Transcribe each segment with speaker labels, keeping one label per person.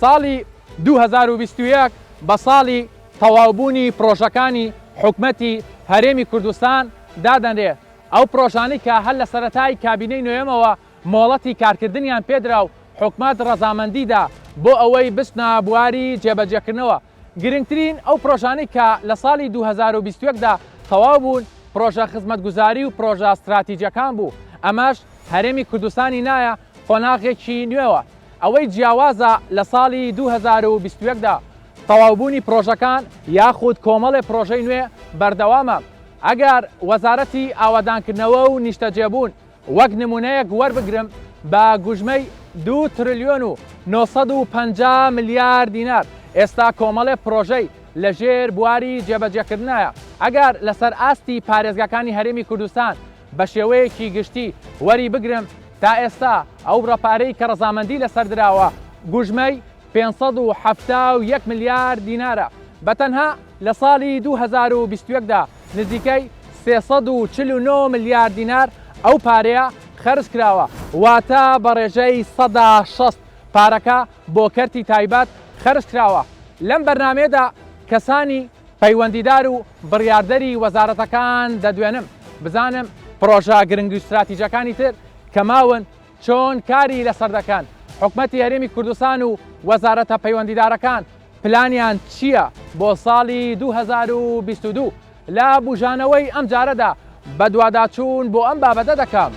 Speaker 1: ساڵی 2021 بە ساڵی تەواوبوونی پرۆژەکانی حکومەتی هەرێمی کوردستان دادەنرێ. ئەو پرۆژانەی کە هەر لە سەرەتای کابینەی نوێمەوە مۆڵەتی کارکردنیان پێدرا و حکومەت ڕەزامەندیدا بۆ ئەوەی بچنە بواری جێبەجێکردنەوە. گرنگترین ئەو پرۆژانەی کە لە ساڵی 2021دا تەواو بوون پرۆژە خزمەتگوزاری و پرۆژە استراتیجیەکان بوو. ئەمەش هەرێمی کوردستانی نایە قۆناغێکی نوێوە. ئەوەی جیاوازە لە ساڵی 2021دا تەواوبوونی پرۆژەکان یاخود کۆمەڵێ پرۆژەی نوێ بەردەوامە. ئەگەر وەزارەتی ئاوادانکردنەوە و نیشتەجێبوون وەک نمونەیەک وەربگرم بە گوژمەی 2 تریلیۆن و 950 ملیار دینار ئێستا کۆمەڵێ پرۆژەی لەژێر بواری جێبەجێکردنایە. ئەگەر لەسەر ئاستی پارێزگاکانی هەرێمی کوردستان بە شێوەیەکی گشتی وەری بگرم تا ئێستا ئەو ڕەپارەی کە ڕەزامەندی لەسەر درراوە گوژمەی 571 ملیار دینارە. بەتەنها لە ساڵی 2021دا نزیکەی 349 ملیار دینار ئەو پارەیە خەرج کراوە، واتە بە ڕێژەی 160 پارەکە بۆ کەرتی تایبەت خەرج کراوە. لەم بەرنامێدا کەسانی پەیوەندیدار و بڕیاردەری وەزارەتەکان دەدوێنم بزانم پرۆژە گرنگ و استراتیجیەکانی تر کە ماون چۆن کاری لەسەر دەکەن. حکومەتی هەرێمی کوردستان و وەزارەتە پەیوەندیدارەکان پلانیان چییە بۆ ساڵی 2022 لە بوژانەوەی ئەم جارەدا بە دوواداچوون بۆ ئەم بابەتە دەکەم.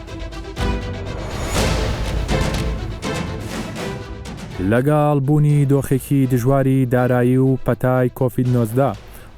Speaker 2: لەگەڵ بوونی دۆخێکی دژواری دارایی و پەتای کۆڤید-19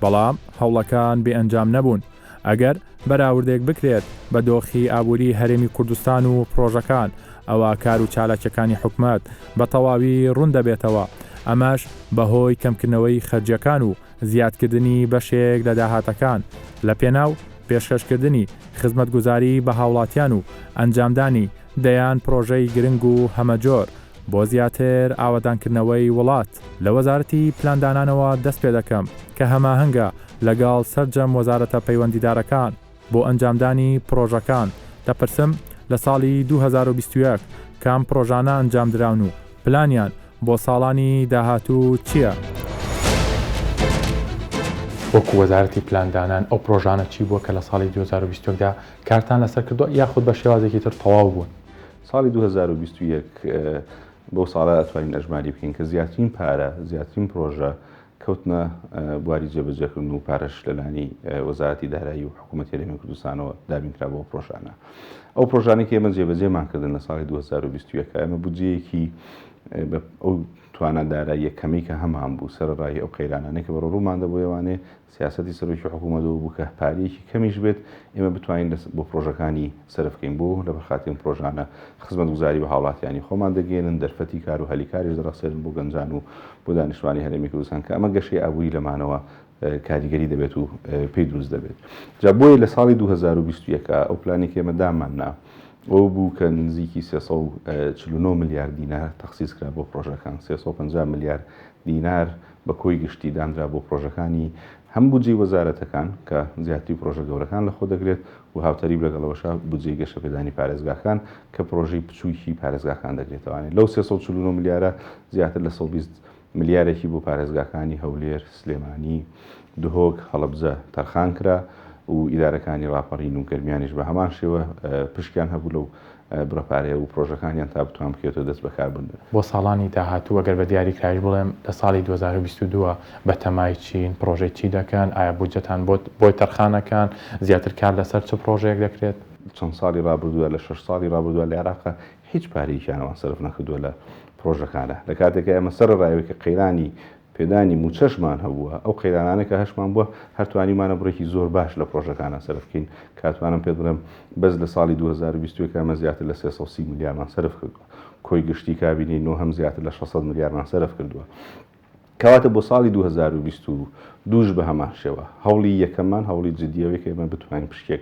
Speaker 2: بەڵام هەوڵەکان بێئەنجام نەبوون. ئەگەر بەراوردێک بکرێت بە دۆخی ئابووری هەرێمی کوردستان و پرۆژەکان ئەوە کار و چالاکیەکانی حکومەت بە تەواوی ڕوون دەبێتەوە. ئەمەش بەهۆی کەمکردنەوەی خەرجیەکان و زیادکردنی بەشێک لە داهاتەکان لە پێناو پێشکەشکردنی خزمەتگوزاری بە هاوڵاتیان و ئەنجامدانی دەیان پرۆژەی گرنگ و هەمەجۆر بۆ زیاتر ئاوادانکردنەوەی وڵات. لە وەزارەتی پلاندانانەوە دەست پێ دەکەم کە هەماهەنگە لەگەڵ سەرجەم وەزارەتە پەیوەندیدارەکان بۆ ئەنجامدانی پرۆژەکان. دەپرسم لە ساڵی 2021 کام پرۆژانە ئەنجام دراون و پلانیان بۆ ساڵانی داهاتوو چییە؟
Speaker 3: وەکو وەزارەتی پلاندانان ئەو پرۆژانە چی بووە کە لە ساڵی 2021دا کارتان لەسەر کردووە یاخود بە شێوازێکی تر تەواو بوون؟
Speaker 4: ساڵی 2021 بۆ ساڵە ئەتوانین ئەژماری بکەین کە زیاترین پارە زیاترین پرۆژە کەوتنە بواری جێبەجێکردن و پارەش لەلانی وەزارەتی دارایی و حکوومەتی هەرێمی کوردستانەوە دابینکرا بۆ پرۆژانە. ئەو پرۆژانێک ئێمە جێبەجێمانکردن لە ساڵی 2021 ئێمە بودجەیەکی ئەو توانە دارایی کەمی کە هەمان بوو سەرڕای ئەو قەیرانانەی کە بەڕۆ ڕوومان دەبوو ئەوانێ سیاسەتی سەرۆکی حکوومەتەوە بوو کە پارەیەکی کەمیش بێت ئێمە بتوانین بۆ پرۆژەکانی سەرف بکەین بۆ لە بەخاتین پرۆژانە خزمەتگوزاری بە هاوڵاتیانی خۆمان دەگەێنن دەرفەتی کار و هەلیکاریش دەڕەسێنن بۆ گەنجان و بۆ دانیشتوانی هەرێمی کوردستان کە ئەمە گەشەی ئابووری لەمانەوە کاریگەری دەبێت و پێی دروست دەبێت. جا بۆیە لە ساڵی 2021 ئەو پلانی کە ئێمە داماننا ئەو بوو کە نزیکی 349 ملیار دینار تەخسیس کرا بۆ پرۆژەکان 350 ملیار دینار بە کۆی گشتی دانرا بۆ پرۆژەکانی هەم بودجەی وەزارەتەکان کە زیاتری پرۆژە گەورەکان لە خۆ دەگرێت و هاوتەریب لەگەڵەوەشە بودجەی گەشەپێدانی پارێزگاکان کە پرۆژەی بچووکی پارێزگاکان دەگرێتەوەوانێت. لەو 349 ملیارە زیاتر لە 120 ملیارێکی بۆ پارێزگاکانی هەولێر، سلێمانی، دهۆک، هەڵەبجە تەرخان کرا و ئیدارەکانی ڕاپەڕین و گەرمیانیش بە هەمان شێوە پشکیان هەبوو لەو بڕەپارەیە و پرۆژەکانیان تا بتوان بکێتەوە دەست بەکاربردن.
Speaker 3: بۆ ساڵانی داهاتوو ئەگەر بە دیاریکراوی بڵێم لە ساڵی 2022 بە تەمای چین پرۆژەی چی دەکەن؟ ئایا بودجەتان بۆی تەرخانەکان زیاتر کار لەسەر چه پرۆژەیەک دەکرێت؟
Speaker 4: چەند ساڵی ڕابردووە لە 6 ساڵی ڕابردووە لە عێراقا هیچ پارەیەکیانەوە سەرف نەکردووە لە پرۆژەکانە. لە کاتێکە ئێمە سەرڕایەوە کە قەیرانی پێدانی موچەشمان هەبووە ئەو قەیرانانە کە هەشمان بووە هەرتوانیمانە بڕێکی زۆر باش لە پرۆژەکانە سەرفکەین. کاتوانم پێ بڵێم بەس لە ساڵی 2021 ئەمە زیاتر لە 330 ملیارمان سەرف کردووە. کۆی گشتی کابینەی نۆ هەم زیاتر لە 600 ملیارمان سەرف کردووە. کەواتە بۆ ساڵی 2022 بە هەمان شێوە هەوڵی یەکەممان هەوڵی جدیەوەی کە ئێمە بتوانین پشکێک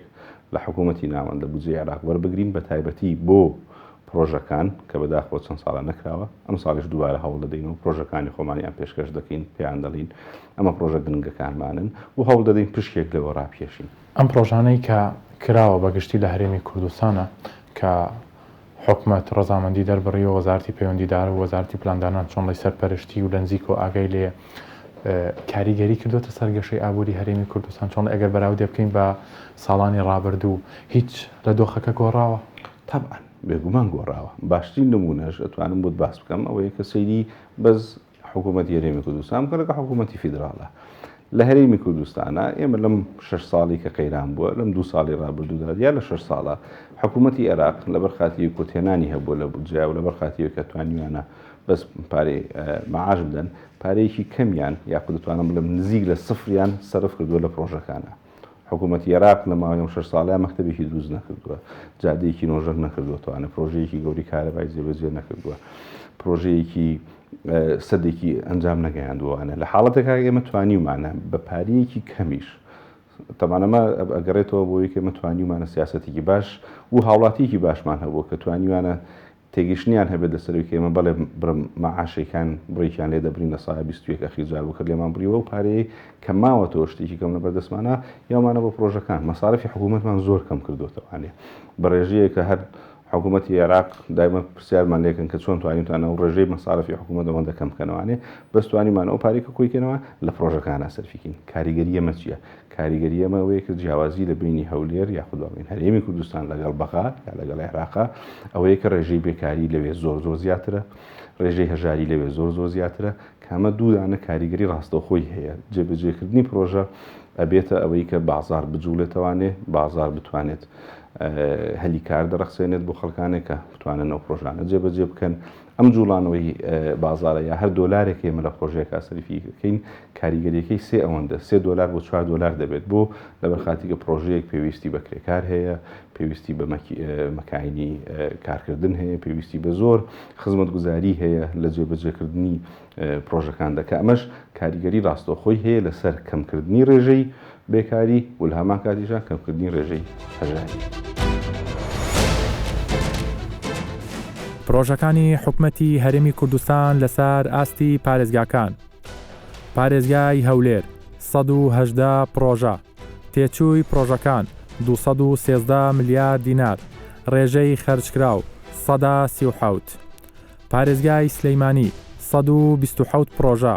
Speaker 4: لە حکوومەتی ناوەندە بودجەی عێراق وەربگرین بە تایبەتی بۆ پرۆژەکان کە بەداخۆ چەند ساڵە نەکراوە. ئەم ساڵیش دووبارە هەوڵ دەدەین و پرۆژەکانی خۆمانیان پێشکەش دەکەین پێیان دەڵین ئەمە پرۆژە گرنگەکانمانن و هەوڵ دەدەین پشکێک لەوە ڕاپێشین.
Speaker 3: ئەم پرۆژانەی کە کراوە بەگشتی لە هەرێمی کوردستانە کە حکومت ڕەزامەندی دەربڕی و وەزارەتی پەیوەندیدار و وەزارەتی پلاندانان چۆن لەی سەرپەرشتی و لە نزیک و ئاگای لێ کاریگەری کردوتە سەرگەشەی ئابووری هەرێمی کوردستان چۆن ئەگەر بەراودێ بکەین بە ساڵانی ڕابردوو هیچ لە دۆخەکە گۆڕاوە؟
Speaker 4: طبعاً بێگومان گۆڕاوە. باشترین نمونەش ئەتوانم بۆت باس بکەم ئەوەیە کە سەیری بەس حکوومەتی هەرێمی کوردستان بکەنەکە حکوومەتی فیدراڵە. لە هەرێمی کوردستانە ئێمە لەم 6 ساڵی کە قەیران بووە لەم 2 ساڵی ڕابردوودا یا لە 6 ساڵە حکوومەتی عێراق لە بەرخاتی کۆتێنانی هەبووە لە بودجیا و لە بەرخاتیەوە کە توانیوانە بەس پارەی مەعاش بدەن پارەیەکی کەمیان یاخود دەتوانم بڵێم نزیک لە سفریان سەرف کردووە لە پرۆژەکانە. حکوومەتی عێراق لە ماوەی 6 ساڵە مەکتەبێکی دروست نەکردووە، جادەیەکی نۆژەر نەکردووەتوانە، پرۆژەیەکی گەوری کارەبای جێبەجێ نەکردووە، پرۆژەیەکی سەدێکی ئەنجام نەگەیاندووانە. لە حاڵەتێکا ئێمە توانیومانە بە پارەیەکی کەمیش تەمانەمە ئەگەڕێتەوە بۆی کە متوانیومانە سیاسەتێکی باش و هاوڵاتیەکی باشمان هەبووە کە توانیوانە تێگەشتنیان هەبێت لەسەرەوەی ئێمە بەڵێ برم مەعاشەکان بڕێکیان لێ دەبرین لە ساڵ 21 خیجار بوو کە لێمان بڕیوە و پارەیە کە ماوەتەوە شتێکی کەم لە بەردەستمانە یامانە بۆ پرۆژەکان. مەسارەفی حکوومەتمان زۆر کەم کردوتەوانێ بە ڕێژەیە کە هەر حکوومەتی عێراق دایمە پرسیارمان لێکن کە چۆن توانیتوانە و ڕێژەی مەسارەفی حکوومەت ئەوەندە کەم بکەنەوانێ بەس توانیمانەوە پارێکە کۆیکەنەوە لە پرۆژەکانە سەرفیکەین. کاریگەری ئەمە چییە؟ کاریگەری ئەمە ئەوەیە کە جیاوازی لە بینی هەولێر یاخود بڵێن هەرێمی کوردستان لەگەڵ بەغا یا لەگەڵ عێراقا ئەوەیە کە ڕێژەی بێکاری لەوێ زۆر زیاترە، ڕێژەی هەژاری لەوێ زۆر زیاترە، کامە دوودانە کاریگەری ڕاستەوخۆی هەیە. جێبەجێکردنی پرۆژە ئەبێتە ئەوەی کە بازار بجوڵێتەوانێ، بازار بتوانێت هەلی کار دەرەخسێنێت بۆ خەڵکانێک کە بتوانن ئەو پرۆژانە جێبەجێ بکەن. ئەم جوڵانەوەی بازارە یا هەر دۆلارێک ئێمە لە پرۆژەیەک سەرفیکەین کاریگەریەکەی $3 $3 بۆ $4 دەبێت بۆ لەبەرخاتیکە پرۆژەیەک پێویستی بە کرێکار هەیە، پێویستی بە مەکانی کارکردن هەیە، پێویستی بە زۆر خزمەتگوزاری هەیە لە جێبەجێکردنی پرۆژەکان دەکە. ئەمەش کاریگەری ڕاستەوخۆی هەیە لەسەر کەمکردنی ڕێژەی بێکاری و لە هەمان کاتیشان کەمکردنی ڕێژەی هەژاری.
Speaker 2: پرۆژەکانی حکوومەتی هەرێمی کوردستان لەسەر ئاستی پارێزگاکان. پارێزگای هەولێر 118 پرۆژە، تێچووی پرۆژەکان 213 ملیار دینار، ڕێژەی خەرجکراو 137. پارێزگای سلەیمانی 127 پرۆژە،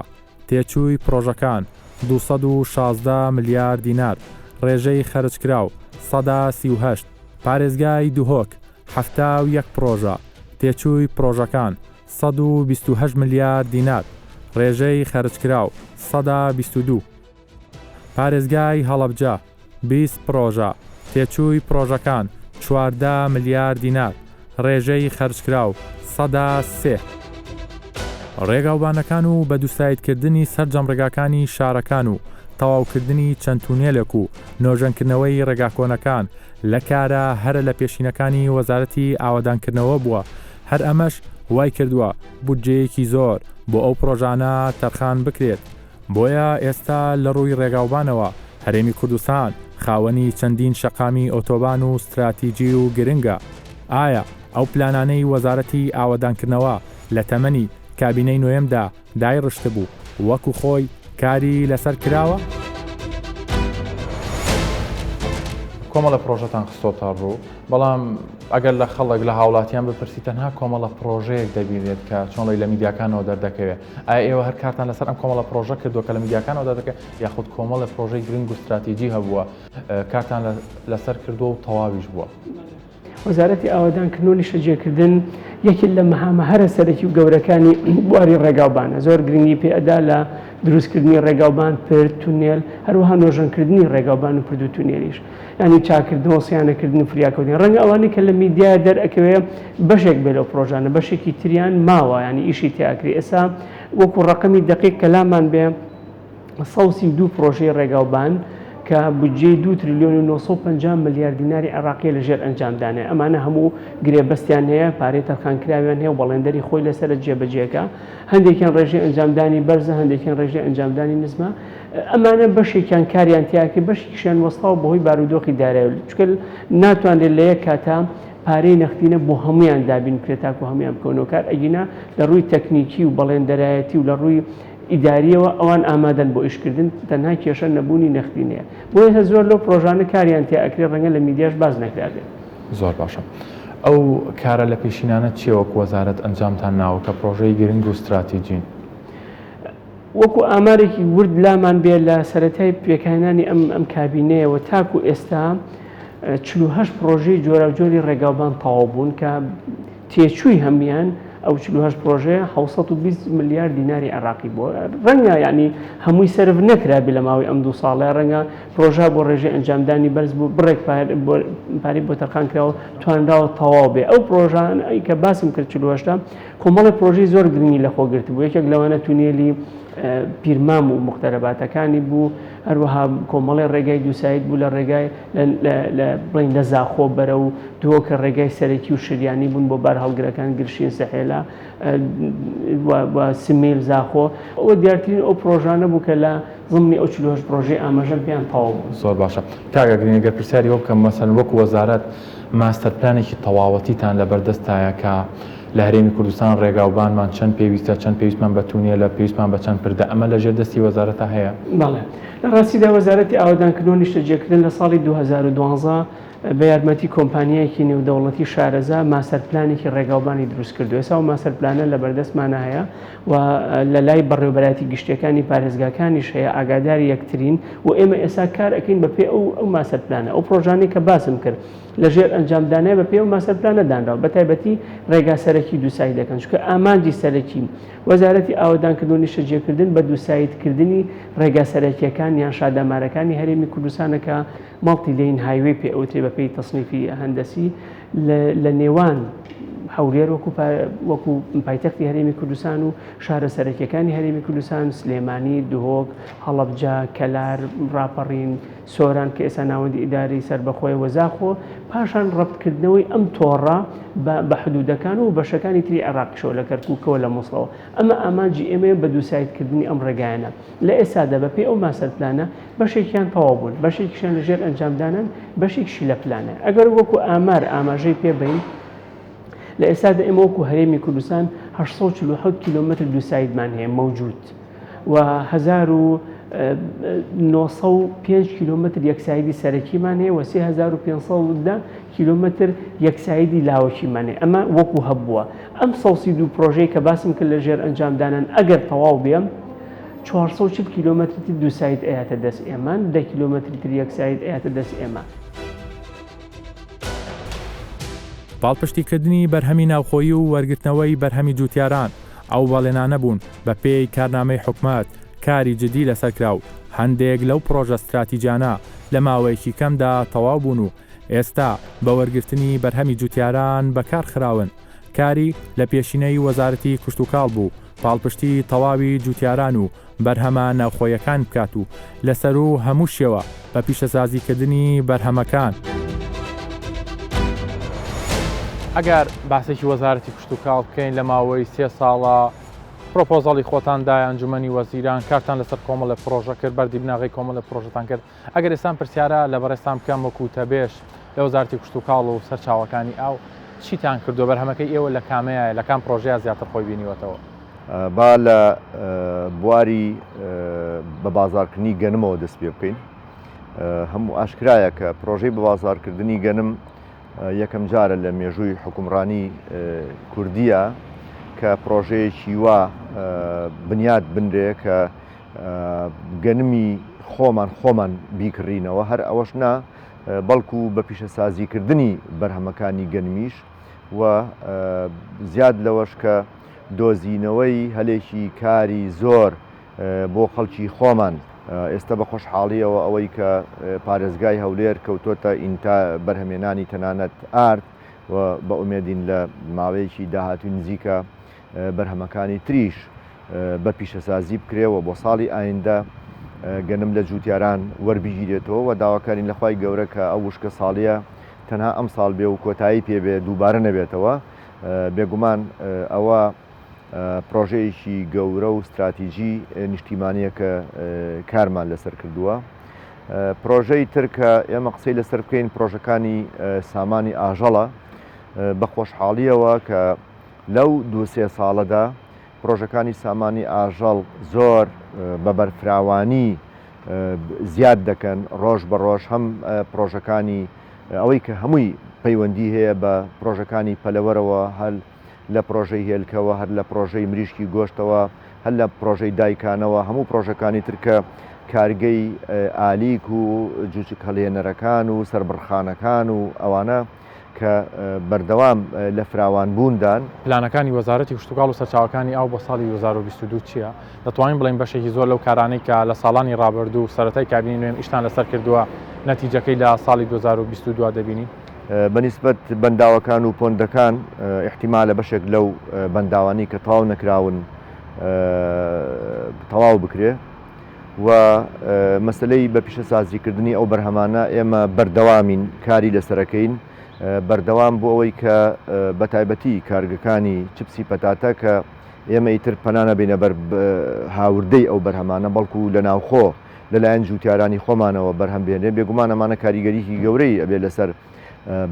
Speaker 2: تێچووی پرۆژەکان 216 ملیار دینار، ڕێژەی خەرجکراو 138. پارێزگای دوهۆک 71 پرۆژە، تێچووی پرۆژەکان 128 ملیار دینار، ڕێژەی خەرجکراو 122. پارێزگای هەڵەبجە 20 پرۆژە، تێچووی پرۆژەکان 14 ملیار دینار، ڕێژەی خەرجکراو 103. ڕێگاوبانەکان و بەدووسایدکردنی سەرجەم ڕێگاکانی شارەکان و تەواوکردنی چەند تونێلێک و نۆژەنکردنەوەی ڕێگاکۆنەکان لە کارە هەرە لە پێشینەکانی وەزارەتی ئاوادانکردنەوە بووە. هەر ئەمەش وای کردووە بودجەیەکی زۆر بۆ ئەو پرۆژانە تەرخان بکرێت. بۆیە ئێستا لە ڕووی ڕێگاوبانەوە هەرێمی کوردستان خاوەنی چەندین شەقامی ئۆتۆبان و استراتیجی و گرنگە. ئایا ئەو پلانانەی وەزارەتی ئاوادانکردنەوە لە تەمەنی کابینەی نوێمدا دایڕشت بوو وەکو خۆی کاری لەسەر کراوە؟
Speaker 3: کۆمەڵە پرۆژەتان خستۆتە ڕوو، بەڵام ئەگەر لە خەڵک لە هاوڵاتیان بپرسی تەنها کۆمەڵە پرۆژەیەک دەبینێت کە چۆنڵی لە میدیاکانەوە دەردەکەوێت. ئایا ئێوە هەر کارتان لەسەر ئەم کۆمەڵە پرۆژە کردووە کە لە میدیاکانەوە دەردەکەوێت یاخود کۆمەڵە پرۆژەی گرنگ و استراتیجی هەبووە کارتان لەسەر کردووە و تەواویش بووە؟
Speaker 5: وەزارەتی ئاوادانکردن و نیشتەجێکردن یەکێک لە مەهامە هەرە سەرەکی و گەورەکانی بواری ڕێگاوبانە. زۆر گرنگی پێئەدا لە دروستکردنی ڕێگاوبان، پرد، تونێل، هەروەها نۆژەنکردنی ڕێگاوبان و پرد و تونێلیش، ینی چاکردنەوە سیانەکردن فریاکەوتنی. ڕەنگە ئەوانەی کە لە میدیا دەرئەکەوێ بەشێک بێت لەو پرۆژانە، بەشێکی تریان ماوە، ینی ئیشی تیاکری. ئێستا وەکو ڕقمی دقیق کەلامان بێ 132 پرۆژەی ڕێگاوبان کە بودجەی 2 تریلیۆن و 950 ملیار دیناری عێراقی لەژێر ئەنجامدانێ. ئەمانە هەموو گرێبەستیان هەیە، پارەی تەرخانکراویان هەیە و بەڵێندەری خۆی لەسەر جێبەجێەکە. هەندێکیان ڕێژەی ئەنجامدانی بەرزە، هەندێکیان ڕێژەی ئەنجامدانی نزمە. ئەمانە بەشێکیان کاریان تیاکرد، بەشێکیشیان وەستاوە بەهۆی بارودۆخی دارایی، چونکە ناتوانێت لە یەک کاتا پارەی نەختینە بۆ هەمویان دابین بکرێت تاکو هەمویان بکەونەوە کار. ئەگینا لە ڕووی تەکنیکی و بەڵێندەرایەتی و لە ڕووی ئیداریەوە ئەوان ئامادەن بۆ ئیشکردن، تەنها کێشە نەبوونی نەختینەیە. بۆیە زۆر لەو پرۆژانە کاریان تیا ئەکرێت ڕەنگە لە میدیاش باز نەکرابێت.
Speaker 3: زۆر باشە. ئەو کارە لە پێشینانە چیەوەک وەزارەت ئەنجامتان ناوە کە پرۆژەی گرنگ و استراتیژین؟
Speaker 5: وەکو ئامارێکی ورد لامان بێ لە سەرەتای پێکانانی ئەم کابینەیەوە تاکو ئێستا 48 پرۆژەی جۆراوجۆری ڕێگاوبان تەواو بوون کە تێچووی هەمیان ئەو 48 پرۆژەیە 720 ملیارد دیناری عراقی بووە. ڕەنگە یعنی هەمووی سەرف نەکرابێ لە ماوەی ئەم 2 ساڵە، ڕەنگە پرۆژە بۆ ڕێژەی ئەنجامدانی بەرز بوو بڕێک پارەی بۆ تەرخان کراوە توانراوە تەواو بێ. ئەو پرۆژان کە باسم کرد 48 کۆمەڵی پرۆژەی زۆر گرنگی لەخۆگرت بوو. یەکێک لەوانە تونێلی پیرمام و مختەرەباتەکانی بوو، هەروەها کۆمەڵی ڕێگای دووسایت بوو لە ڕێگای بڵین لە زاخۆ بەرە و دووەکە ڕێگای سەرەکی و شریانی بوون بۆ بار هەڵگرەکان گرشین سەحێلا سمێل زاخۆ. ئەوە دیارترین ئەو پرۆژانە بوو کە لە ضمنی ئەو 48 پرۆژەی ئاماژەم پێیان تەواو بوو.
Speaker 3: زۆر باشە. کاگە گرنگەگە پرسیاری وە بکەم مەسەن وەکو وەزارەت ماستەرپلانێکی تەواوەتیتان لە بەردەستایە کە لە هەرێمی کوردستان ڕێگاوبانمان چەند پێویستە، چەند پێویستمان بەتونیە، لە پێویستمان بە چەند پردە، ئەمە لە ژێردەستی وەزارەتە هەیە؟
Speaker 5: بەڵێ، لە ڕاستیدا وەزارەتی ئاوادانکردنەوە نیشتەجێکردن لە ساڵی 2012 بە یارمەتی کۆمپانیایەکی نێودەوڵەتی شارەزا ماستەرپلانێکی ڕێگاوبانی دروست کردو. ئێستا و ماستەرپلانە لە بەردەستمانە هەیە و لە لای بەڕێوەبەراتی گشتەکانی پارێزگاکانیش هەیە، ئاگاداری یەکترین و ئێمە ئێستا کار ئەەکەین بەپێ ئەو ماستەرپلانە. ئەو پرۆژانەی کە باسم کرد لە ژێر ئەنجامدانەیە بەپێ ئەو ماستەرپلانە دانراوە، بەتایبەتی ڕێگا سەرەکی دووسایی دەکەن، چونکە ئامانجی سەرەکی وەزارەتی ئاوادانکردن و نیشتەجێکردن بە دووسایتکردنی ڕێگا سەرەکیەکان یان شادەمارەکانی هەرێمی کوردستانە کە ماڵتی لین هایوێ پێ ئەوتێ بەپێی تەسنیفی هەندەسی لە نێوان هەولێر وەکو پایتەختی هەرێمی کوردستان و شارە سەرەکیەکانی هەرێمی کوردستان، سلێمانی، دهۆک، هەڵەبجە، کەلار، ڕاپەڕین، سۆران کە ئێستا ناوەندی ئیداری سەربەخۆی وەزاخۆ، پاشان ڕەبتکردنەوەی ئەم تۆڕە بە حدودەکان و بەشەکانی تری عێراقیشەوە لە کەرکووکەوە لە مووسڵەوە. ئەمە ئامانجی ئێمە بە دووسایتکردنی ئەم ڕێگایانە. لە ئێستادا بەپێی ئەو ماستەرپلانە بەشێکیان تەواو بوون، بەشێکیشیان لەژێر ئەنجامدانن، بەشێکشی لە پلانە. ئەگەر وەکو ئاماژەی پێبین لە ئێستادا ئێمە وەکو هەرێمی کوردستان 847 کیلۆمتر دووسایتمان هەیە مەوجود و 1905 کیلۆمتر یەکسایدی سەرەکیمان هەیە و 3500 کیلۆمتر یەکسایدی لاوەکیمان هەیە. ئەمە وەکو هەبووە. ئەم 132 پرۆژەی کە باسم کرد لە ژێر ئەنجامدانن ئەگەر تەواو بێم 440 کیلۆمتری دووسایت ئەیاتە دەست ئێمان، 10 کیلۆمتری تر یەکسایت ئەیاتە دەست ئێمە.
Speaker 2: پاڵپشتیکردنی بەرهەمی ناوخۆیی و وەرگرتنەوەی بەرهەمی جوتیاران ئەو بەڵێنانە بوون بە پێی کارنامەی حکومەت کاری جدی لەسەرکراو. هەندێک لەو پرۆژە استراتیجیانە لە ماوەیەکی کەمدا تەواو بوون و ئێستا بە وەرگرتنی بەرهەمی جوتیاران بەکارخراون. کاری لە پێشینەی وەزارەتی کشتتوکاڵ بوو پاڵپشتی تەواوی جوتیاران و بەرهەمە ناوخۆیەکان بکات و لەسەر و هەموو شێوە بە پیشەسازیکردنی بەرهەمەکان.
Speaker 3: ئەگەر باسێکی وەزارەتی کشتتوکاڵ بکەین لە ماوەی 3 ساڵە پرۆپۆزەڵی خۆتاندای ئەنجومەنی وەزیران کارتان لەسەر کۆمەڵە پرۆژە کرد، بەردی بناغی کۆمەڵە پرۆژەتان کرد. ئەگەر ئێستان پرسیارە لە بەڕێستان بکەم وەکو تەبێش لە وەزارەتی کشتتوکاڵ و سەرچاوەکانی ئەو چیتان کردو؟ بەرهەمەکەی ئێوە لە کامەیە لە کام پرۆژەیە زیاتر خۆی بینیوەتەوە؟
Speaker 6: با لە بواری بە بازارکردنی گەنمەوە دەست پێ بکەین. هەموو ئاشکرایە کە پرۆژەی بە بازارکردنی گەنم یەکەم جارە لە مێژووی حکومڕانی کوردیە کە پرۆژەیەکی وا بنیاد بنرێ کە گەنمی خۆمان بیکڕینەوە. هەر ئەوەش نا بەڵکو بە پیشەسازیکردنی بەرهەمەکانی گەنمیش و زیاد لەوەش کە دۆزینەوەی هەلێکی کاری زۆر بۆ خەڵکی خۆمان. ئێستا بە خۆشحاڵیەوە ئەوەی کە پارێزگای هەولێر کەوتۆتە ئینتا بەرهەمێنانی تەنانەت ئارد و بە ئومێدین لە ماوەیەکی داهاتوی نزیکە بەرهەمەکانی تریش بە پیشەسازی بکرێەوە بۆ ساڵی ئایندە گەنم لە جوتیاران وەربگیرێتەوە و داواکارین لەخوای گەورە کە ئەو وشکە ساڵیە تەنها ئەم ساڵ بێ و کۆتایی پێبێ دووبارە نەبێتەوە. بێگومان ئەوە پرۆژەیەکی گەورە و استراتیژی نیشتیمانیە کە کارمان لەسەر کردووە. پرۆژەی ترکە ئێمە قسەی لەسەر بکەین پرۆژەکانی سامانی ئاژەڵە. بە خۆشحاڵیەوە کە لەو 2-3 ساڵەدا پرۆژەکانی سامانی ئاژەڵ زۆر بە بەرفراوانی زیاد دەکەن ڕۆژ بە ڕۆژ. هەم پرۆژەکانی ئەوەی کە هەمووی پەیوەندی هەیە بە پرۆژەکانی پەلەوەرەوە هەر لە پرۆژەی هێلکەوە هەر لە پرۆژەی مریشکی گۆشتەوە هەر لە پرۆژەی دایکانەوە هەموو پرۆژەکانی ترکە کارگەی ئالیک و جوچک هەڵێنەرەکان و سربڕخانەکان و ئەوانە کە بەردەوام لە فراوانبووندان.
Speaker 3: پلانەکانی وەزارەتی کشتتوکاڵ و سەرچاوەکانی ئەو بە ساڵی 2022 چییە؟ دەتوانین بڵین بەشێکی زۆر لەو کارانەی کە لە ساڵانی ڕابردوو سەرەتای کابینی نوێم ئیشتان لەسەر کردووە نەتیجەکەی لە ساڵی 2022 دەبینی؟
Speaker 6: بەنسبەت بەنداوەکان و پۆندەکان احتیمالە بەشێک لەو بەنداوانی کە تەواو نەکراون تەواو بکرێ و مەسلەی بە پیشەسازیکردنی ئەو بەرهەمانە ئێمە بەردەوامین کاری لەسەرەکەین بەردەوام بۆ ئەوەی کە بە تایبەتی کارگەکانی چپسی پەتاتە کە ئێمە ئیتر پەنانە بینە بەر هاوردەی ئەو بەرهەمانە بەڵکو لە ناوخۆ لەلایەن جوتیارانی خۆمانەوە بەرهەم بێنێ بێگومان ئەمانە کاریگەریکی گەورەی ئەبێ لەسەر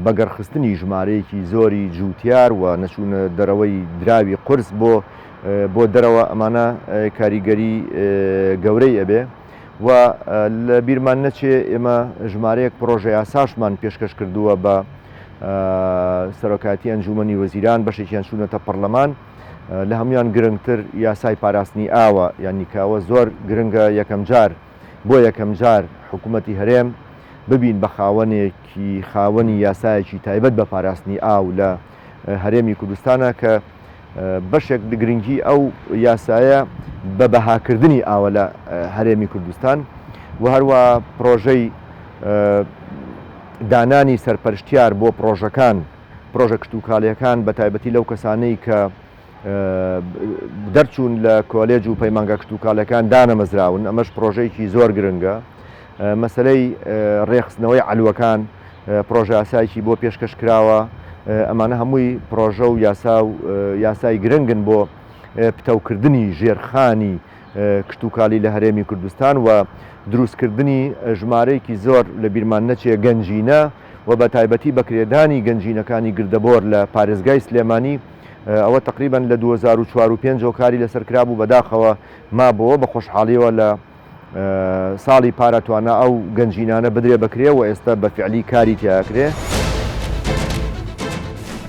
Speaker 6: بەگەڕخستنی ژمارەیەکی زۆری جوتیار و نەچوونە دەرەوەی دراوی قرس بۆ دەرەوە ئەمانە کاریگەری گەورەی ئەبێ و لە بیرمان نەچێ ئێمە ژمارەیەک پرۆژە یاساشمان پێشکەش کردووە بە سەرۆکاتی ئەنجومەنی وەزیران بەشێکیان چوونەتە پەرلەمان لە هەمویان گرنگتر یاسای پاراستنی ئاوە یعنی کاوە زۆر گرنگە یەکەم جار بۆ یەکەم جار حکوومەتی هەرێم ببین بە خاوەنی یاسایەکی تایبەت بە پاراستنی ئاو لە هەرێمی کوردستانە کە بەشێک گرنگی ئەو یاسایە بە بەهاکردنی ئاوە لە هەرێمی کوردستان و هەروە پرۆژەی دانانی سەرپەرشتیار بۆ پرۆژە کشتتوکاڵیەکان بە تایبەتی لەو کەسانەی کە دەرچوون لە کۆلێج و پەیمانگە کشتتوکاڵەکان دانەمەزراون ئەمەش پرۆژەیەکی زۆر گرنگە مەسلەی ڕێخستنەوەی عەلوەکان پرۆژە یاسایکی بۆ پێشکەش کراوە ئەمانە هەمووی پرۆژە و یاسای گرنگن بۆ پتەوکردنی ژێرخانی کشتتوکاڵی لە هەرێمی کوردستان و دروستکردنی ژمارەیەکی زۆر لە بیرمان نەچێ گەنجینە و بە تایبەتی بەکرێدانی گەنجینەکانی گردەبۆر لە پارێزگای سلێمانی ئەوە تقریبان لە 2004 و 5 کاری لەسەرکرا بوو بەداخەوە مابەوە بە خۆشحاڵیەوە لە ساڵی پارەتوانە ئەو گەنجینانە بدرێ بکرێ و ئێستا بە فعلی کاری تیاکرێ.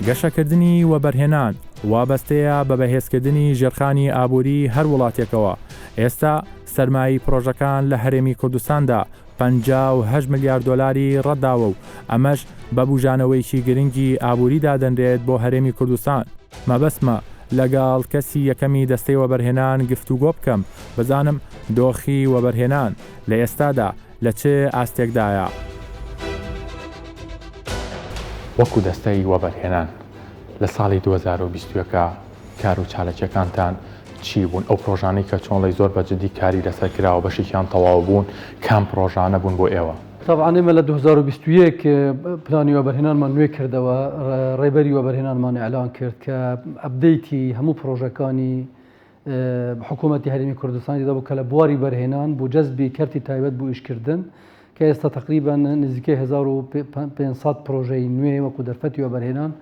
Speaker 2: گەشەکردنی وەبەرهێنان وابەستەیە بە بەهێزکردنی ژێرخانی ئابووری هەر وڵاتێکەوە. ئێستا سەرمایی پرۆژەکان لە هەرێمی کوردستاندا 58 ملیارد دۆلاری ڕەتداوە و ئەمەش بە بوژانەوەیکی گرنگی ئابووریدا دەنرێت بۆ هەرێمی کوردستان. مەبەستمە لەگەڵ کەسی یەکەمی دەستەی وەبەرهێنان گفتوگۆ بکەم بزانم دۆخی وەبەرهێنان لە ئێستادا لە چه ئاستێکدایە.
Speaker 3: وەکو دەستەی وەبەرهێنان لە ساڵی 2021 کار و چالەکیەکانتان چی بوون؟ ئەو پرۆژانەی کە چۆنڵی زۆر بەجددی کاری لەسەر کراوە بەشێکیان تەواو بوون کام پرۆژانە بوون بۆ ئێوە؟
Speaker 7: طبعا ئێمە لە 2021 پلانی وەبەرهێنانمان نوێ کردەوە ڕێبەری وەبەرهێنانمان ئەعلان کرد کە ئەپدەیتی هەموو پرۆژەکانی حکوومەتی هەرێمی کوردستانی دەبوو کە لە بواری بەرهێنان بۆ جەزبی کەرتی تایبەت بۆ ئیشکردن کە ئێستا تقریبا نزیکەی 1500 پرۆژەی نوێ وەکو دەرفەتی وەبەرهێنان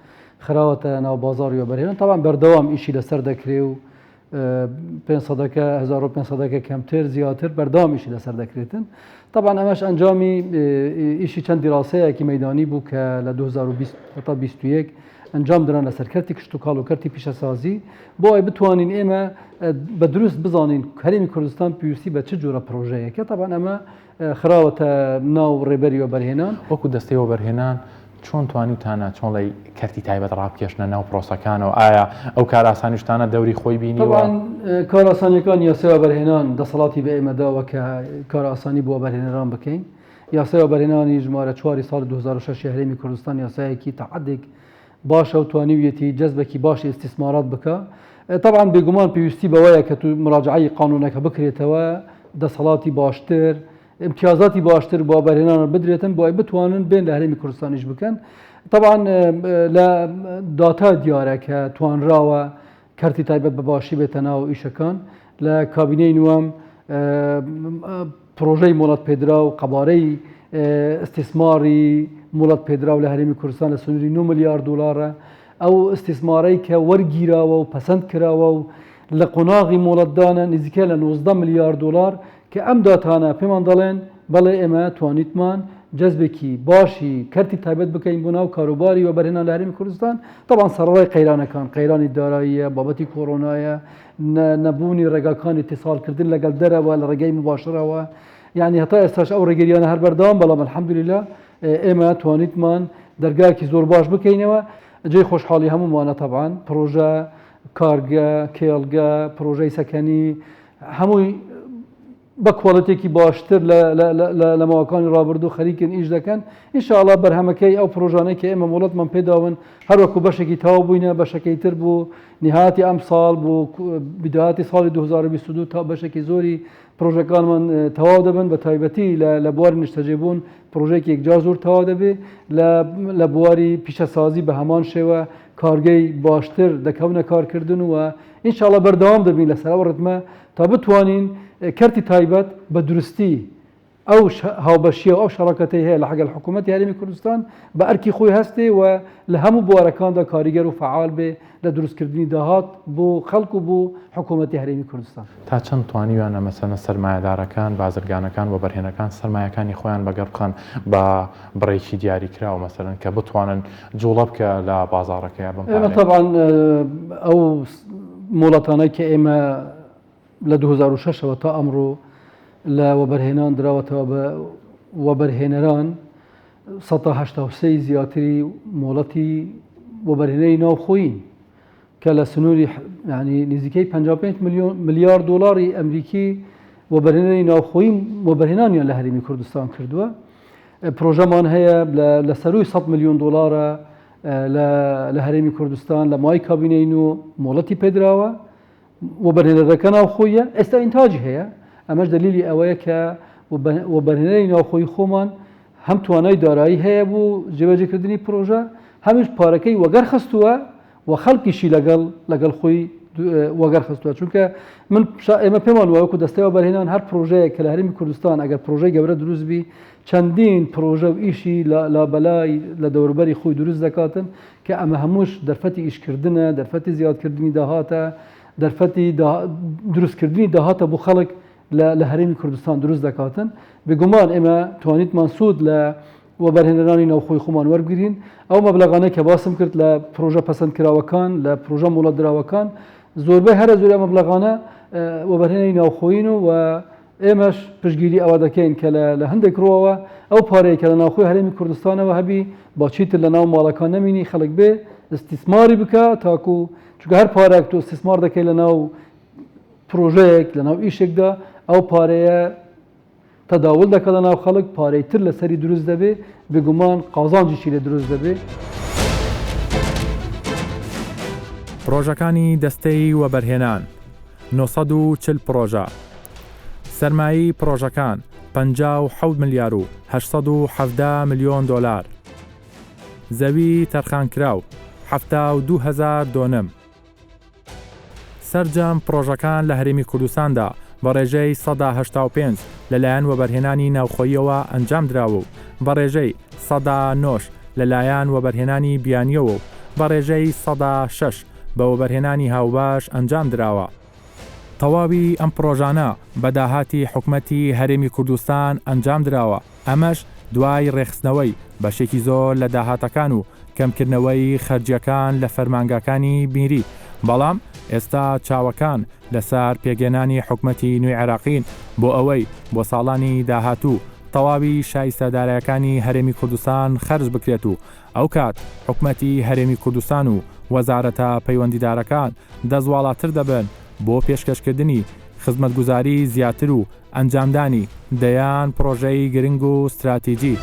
Speaker 7: خراوەتە ناو بازاڕی وەبەرهێنان تاوان بەردەوام ئیشی لەسەر دەکرێ و 1500 کەمتر زیاتر بەردەوام ئیشی لەسەر دەکرێتن. طبعا ئەمەش ئەنجامی ئیشی چەند دیراسەیەکی مەیدانی بوو کە لە 2021 ئەنجام دران لەسەر کەرتی کشتتوکاڵ و کەرتی پیشەسازی بۆ ئەوەی بتوانین ئێمە بە دروست بزانین هەرێمی کوردستان پێویستی بە چ جۆرە پرۆژەیەکە. طبعا ئەمە خراوەتە ناو ڕێبەری وەبەرهێنان.
Speaker 3: وەکو دەستەی وەبەرهێنان چۆن توانیتانە چۆنڵی کەرتی تایبەت ڕابکێشنە ناو پرۆسەکانەوە؟ ئایا ئەو کار ئاسانیشتانە دەوری خۆی بینیوە؟
Speaker 7: طبعا کار ئاسانیەکان یاسای وەبەرهێنان دەسەڵاتی بە ئێمەداوە کە کار ئاسانی بۆ وەبەرهێنەران بکەین. یاسای وەبەرهێنانی ژمارە 4 ساڵی 2006 هەرێمی کوردستان یاسایەکی تەعەدێک باشە و توانیویەتی جەزبێکی باشی ئیستیسمارات بکە. طبعا بێگومان پێویستی بەوەیە کە تو مراجعەی قانونەکە بکرێتەوە دەسەڵاتی باشتر امتیازاتی باشتر بۆ وەبەرهێنان بدرێتن بۆ بتوانن بین لە هەرێمی کوردستانیش بکەن. طبعا لە داتا دیارە کە توانراوە کەرتی تایبەت بە باشی بێتە ناو ئیشەکان لە کابینەی نوێم پرۆژەی مۆڵەت پێدرا و قەبارەی استیسماری مۆڵەت پێدرا و لە هەرێمی کوردستان لە سنووری 9 ملیارد دلارە. ئەو استیسمارەی کە وەرگیراوە و پەسەند کراوە و لە قۆناغی مۆڵەتدانە نزیکە لە 19 ملیارد دلار کە ئەم داتانە پێمان دەڵێن بەڵێ ئێمە توانیتمان جەزبێکی باشی کەرتی تایبەت بکەین بۆ ناو کاروباری و بەرهێنان لە هەرێمی کوردستان طبعا سەرڕای قەیرانەکان قەیرانی داراییە بابەتی کۆڕۆنایە نەبوونی ڕێگاکانی اتصالکردن لەگەڵ دەرەوە لە ڕێگەی مباشرەوە یعنی هەتا ئێستاش ئەو ڕێگەریانە هەر بەردەوام بەڵام الحەمدولillah ئێمە توانیتمان دەرگایەکی زۆر باش بکەینەوە جێی خۆشحاڵی هەمومانە طبعا پرۆژە کارگە کێڵگە پرۆژەی سەکەنی هەمووی بە کۆڵەتێکی باشتر لە ماوەکانی ڕابردوو خەریکن ئیش دەکەن ئینشاءالله بەرهەمەکەی ئەو پرۆژانەی کە ئێمە وڵاتمان پێداون هەروەکو بەشێکی تەواو بووینە بەشەکەی تر بوو نهایەتی ئەم ساڵ بوو بداهاتی ساڵی 2022 تا بەشێکی زۆری پرۆژەکانمان تەواو دەبن بە تایبەتی لە بواری نیشتەجێبوون پرۆژێکی یەکجار زۆر تەواو دەبێ لە بواری پیشەسازی بە هەمان شێوە کارگەی باشتر دەکەونە کارکردن و ئینشاءالله بەردەوام دەبین لەسەر ئەو ڕتمە تا بتوانین کەرتی تایبەت بە دروستی ئەو هاوبەشیە و ئەو شەڕەکەتەی هەیە لە حەگەل حکوومەتی هەرێمی کوردستان بە ئەرکی خۆی هەستێ و لە هەموو بوارەکاندا کاریگەر و فعال بێ لە دروستکردنی داهات بۆ خەڵک و بۆ حکوومەتی هەرێمی کوردستان
Speaker 3: تا چەند توانیوانە مەسەنە سەرمایهدارەکان بازرگانەکان و بەرهێنەکان سەرمایەکانی خۆیان بەگەڕ بخەن بە بڕێکی دیاریکراوە مەسەرن کە بتوانن جوڵە بکە لە بازاڕەکەی بم
Speaker 7: ئێمە طبعا ئەو مۆڵەتانەی کە ئێمە لە 2006ەوە تا ئەمڕۆ لە وەبەرهێنان دراوەتەوە بە وەبەرهێنەران 183 زیاتری مۆڵەتی وەبەرهێنەری ناوخۆیین کە لە سنووری ینی نزیکەی 55 ملیار دۆلاری ئەمریکی وەبەرهێنەری ناوخۆیی وەبەرهێنانیان لە هەرێمی کوردستان کردووە پرۆژەمان هەیە لە سەروی 100 میلیۆن دۆلارە لە هەرێمی کوردستان لە مای کابینەین و مۆڵەتی پێدراوە وەبەرهێنەرەکە ناوخۆیە ئێستا ئینتاجی هەیە ئەمەش دلیلی ئەوەیە کە وەبەرهێنەری ناوخۆی خۆمان هەم توانای دارایی هەیە بۆ جێبەجێکردنی پرۆژە هەمیش پارەکەی وەگەر خستووە و خەڵکیشی لەگەڵ خۆی وەگەر خستووە چونکە من ئێمە پێمان وایەکو دەستەی وەبەرهێنان هەر پرۆژەیە کە لە هەرێمی کوردستان ئەگەر پرۆژەی گەورە دروست بی چەندین پرۆژە و ئیشی لابەلای لە دەوروبەری خۆی دروست دەکاتن کە ئەمە هەمووش دەرفەتی ئیشکردنە دەرفەتی زیادکردنی داهاتە دەرفەتی دروستکردنی داهاتە بۆ خەڵک لە هەرێمی کوردستان دروست دەکاتن بێگومان ئێمە توانیتمان سوود لە وەبەرهێنەرانی ناوخۆی خۆمان وەرگرین ئەو مەبلەغانەی کە باسم کرد لە پرۆژە پەسەندکراوەکان لە پرۆژە مۆڵەتدراوەکان زۆربەی هەرە زۆر مەبلەغانە وەبەرهێنەری ناوخۆین و ئێمەش پشتگیری ئەوە دەکەین کە لە هەندێک ڕۆەوە ئەو پارەیە کە لە ناوخۆی هەرێمی کوردستانەوە هەبی باچیتر لە ناو ماڵەکان نەمینی خەڵک بێ استیسماری بکە تاکو چونکە هەر پارێک تۆ استیسمار دەکەی لە ناو پرۆژەیەک لە ناو ئیشێکدا ئەو پارەیە تەداول دەکە لە ناو خەڵک پارەی تر لەسەری دروست دەبێ بێگومان قازانجیشی لە دروست دەبێ
Speaker 2: پرۆژەکانی دەستەی وەبەرهێنان 940 پرۆژە سەرمایی پرۆژەکان 57 ملیار و 870 میلیۆن دۆلار زەوی تەرخانکراو 72,000 دۆنم سەرجەم پرۆژەکان لە هەرێمی کوردستاندا بە ڕێژەی 185 لەلایەن وەبەرهێنانی ناوخۆیەوە ئەنجام دراوە و بە ڕێژەی 109 لەلایەن وەبەرهێنانی بیانیەوە و بە ڕێژەی 106 بە وەبەرهێنانی هاوباش ئەنجام دراوە. تەواوی ئەم پرۆژانە بەداهاتی حکوومەتی هەرێمی کوردستان ئەنجام دراوە ئەمەش دوای ڕێخستنەوەی بەشێکی زۆر لە داهاتەکان و کەمکردنەوەی خەرجیەکان لە فەرمانگاکانی بیری بەڵام ئێستا چاوەکان لەسەر پێگەێنانی حکوومەتی نوێی عێراقین بۆ ئەوەی بۆ ساڵانی داهاتوو تەواوی شایستەدارەکانی هەرێمی کوردستان خەرج بکرێت و ئەو کات حکوومەتی هەرێمی کوردستان و وەزارەتە پەیوەندیدارەکان دەزواڵاتر دەبن بۆ پێشکەشکردنی خزمەتگوزاری زیاتر و ئەنجامدانی دەیان پرۆژەی گرنگ و استراتیجی.